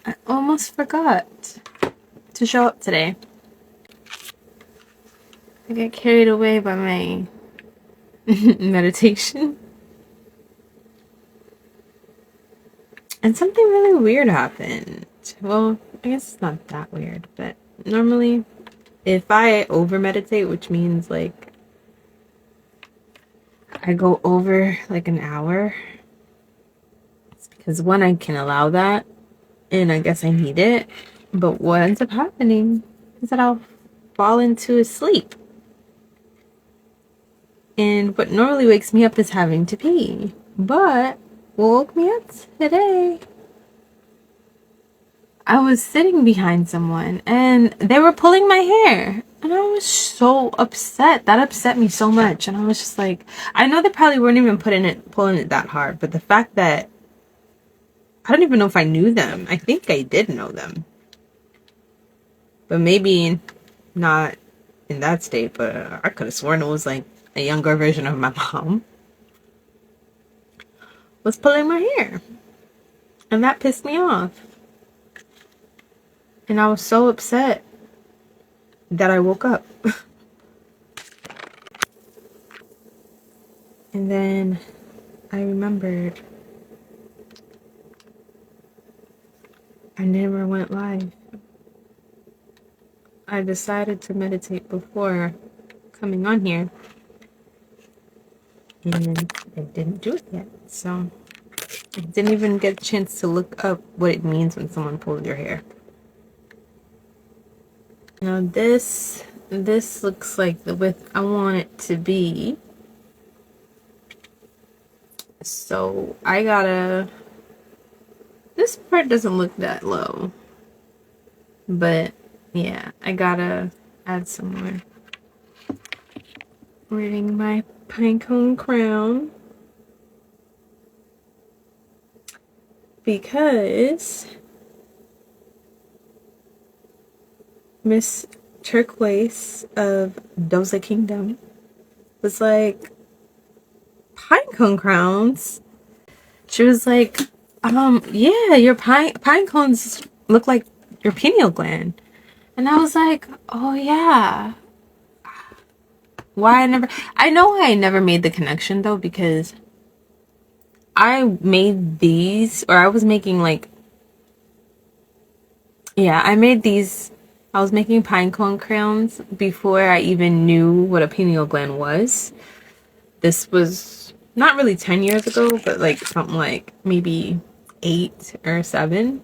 I almost forgot to show up today. I got carried away by my meditation. And something really weird happened. Well, I guess it's not that weird, but normally if I over meditate, which means like I go over like an hour, it's because one, I can allow that, and I guess I need it. But what ends up happening is that I'll fall into a sleep. And what normally wakes me up is having to pee. But what woke me up today, I was sitting behind someone and they were pulling my hair. And I was so upset. That upset me so much. And I was just like, I know they probably weren't even pulling it that hard. But the fact that I don't even know if I knew them. I think I did know them. But maybe not in that state. But I could have sworn it was like a younger version of my mom was pulling my hair. And that pissed me off. And I was so upset that I woke up. And then I remembered I never went live. I decided to meditate before coming on here. And I didn't do it yet. So I didn't even get a chance to look up what it means when someone pulls your hair. Now this looks like the width I want it to be. So I gotta, this part doesn't look that low, but yeah, I gotta add some more. Wearing my pinecone crown because Miss Turquoise of Doza Kingdom was like, pinecone crowns? She was like, yeah, your pine cones look like your pineal gland. And I was like, oh yeah. I know why I never made the connection though, because I made these, or I was making like, yeah, I was making pinecone crowns before I even knew what a pineal gland was. This was not really 10 years ago, but like something like maybe 8 or 7.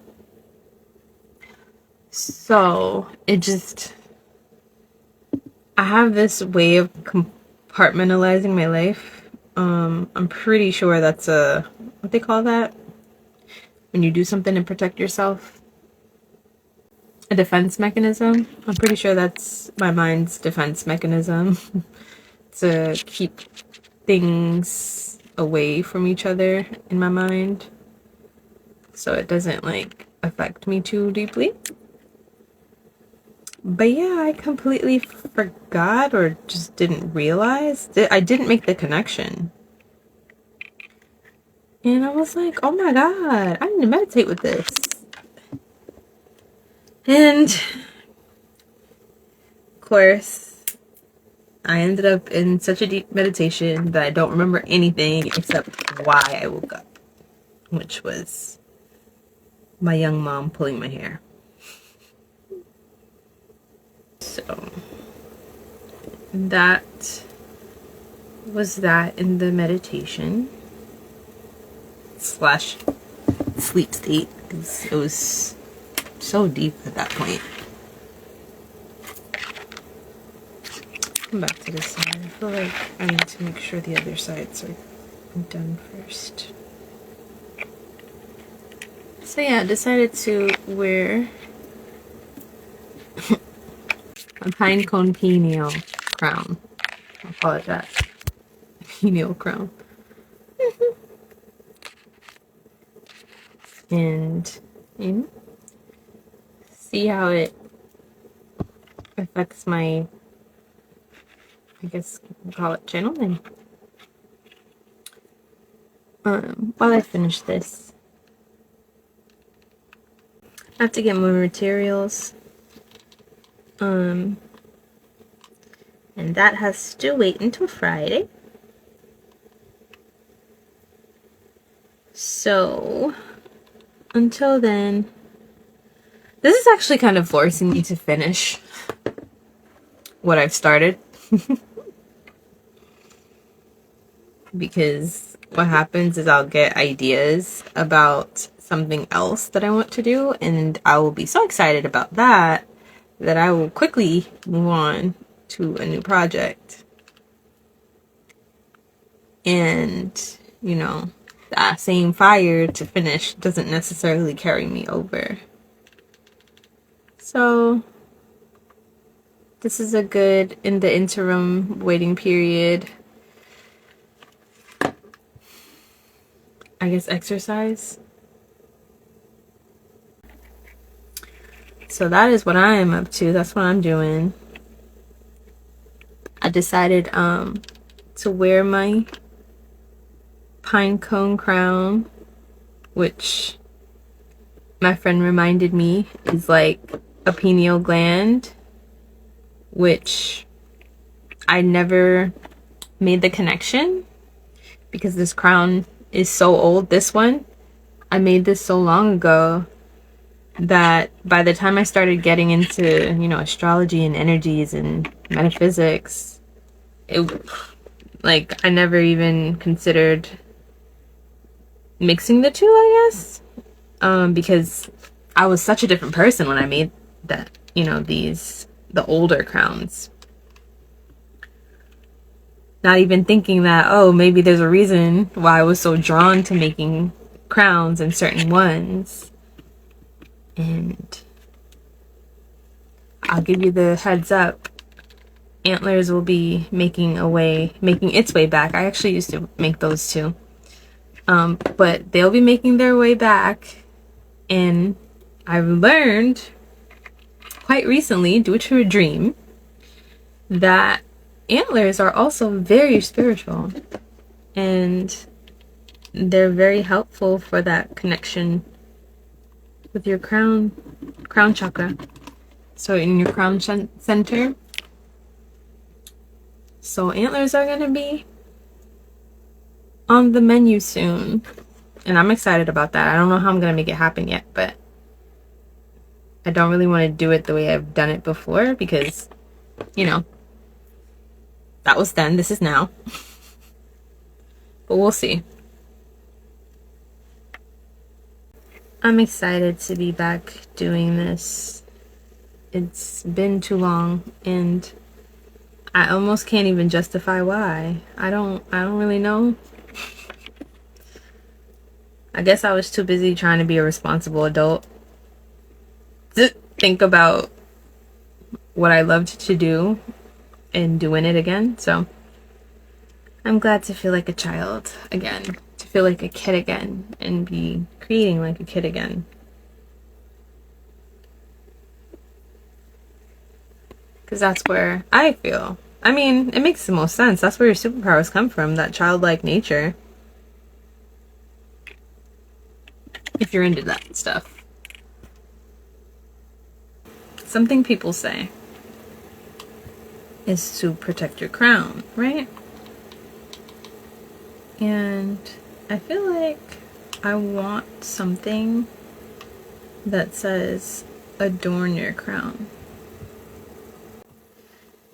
So I have this way of compartmentalizing my life. I'm pretty sure that's what they call that? When you do something to protect yourself. A defense mechanism. I'm pretty sure that's my mind's defense mechanism to keep things away from each other in my mind, so it doesn't like affect me too deeply. But yeah, I completely forgot or just didn't realize that I didn't make the connection. And I was like, oh my god, I need to meditate with this. And of course, I ended up in such a deep meditation that I don't remember anything except why I woke up, which was my young mom pulling my hair. So that was that in the meditation slash sleep state, because it was so deep at that point. Come back to this side. I feel like I need to make sure the other sides are done first. So yeah, I decided to wear a pinecone pineal crown. I'll call it that. Pineal crown. And see how it affects my, I guess we'll call it channeling. While I finish this, I have to get more materials. And that has to wait until Friday. So, until then, this is actually kind of forcing me to finish what I've started. Because what happens is I'll get ideas about something else that I want to do, and I will be so excited about that that I will quickly move on to a new project. And, you know, that same fire to finish doesn't necessarily carry me over. So this is a good, in the interim waiting period, I guess, exercise. So that is what I am up to. That's what I'm doing. I decided to wear my pinecone crown, which my friend reminded me is like a pineal gland, which I never made the connection because this crown is so old. This one, I made this so long ago that by the time I started getting into, you know, astrology and energies and metaphysics, it, like, I never even considered mixing the two, I guess, because I was such a different person when I made that, you know, the older crowns. Not even thinking that, oh, maybe there's a reason why I was so drawn to making crowns and certain ones. And I'll give you the heads up. Antlers will be making its way back. I actually used to make those too. But they'll be making their way back. And I've learned quite recently, due to a dream, that antlers are also very spiritual. And they're very helpful for that connection with your crown chakra. So in your crown center. So antlers are gonna be on the menu soon, and I'm excited about that. I don't know how I'm gonna make it happen yet, but I don't really want to do it the way I've done it before because, you know, that was then, this is now. But we'll see. I'm excited to be back doing this. It's been too long, and I almost can't even justify why. I don't really know. I guess I was too busy trying to be a responsible adult to think about what I loved to do and doing it again. So I'm glad to feel like a child again, to feel like a kid again, and be creating like a kid again. Because that's where I feel. I mean, it makes the most sense. That's where your superpowers come from, that childlike nature. If you're into that stuff. Something people say is to protect your crown, right? And I feel like I want something that says adorn your crown.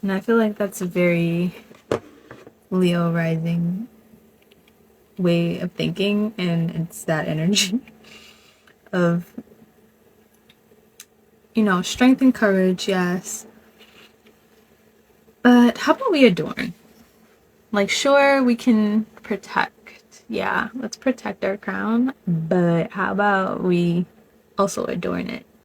And I feel like that's a very Leo rising way of thinking, and it's that energy of, you know, strength and courage, yes. But how about we adorn? Like, sure, we can protect. Yeah, let's protect our crown. But how about we also adorn it?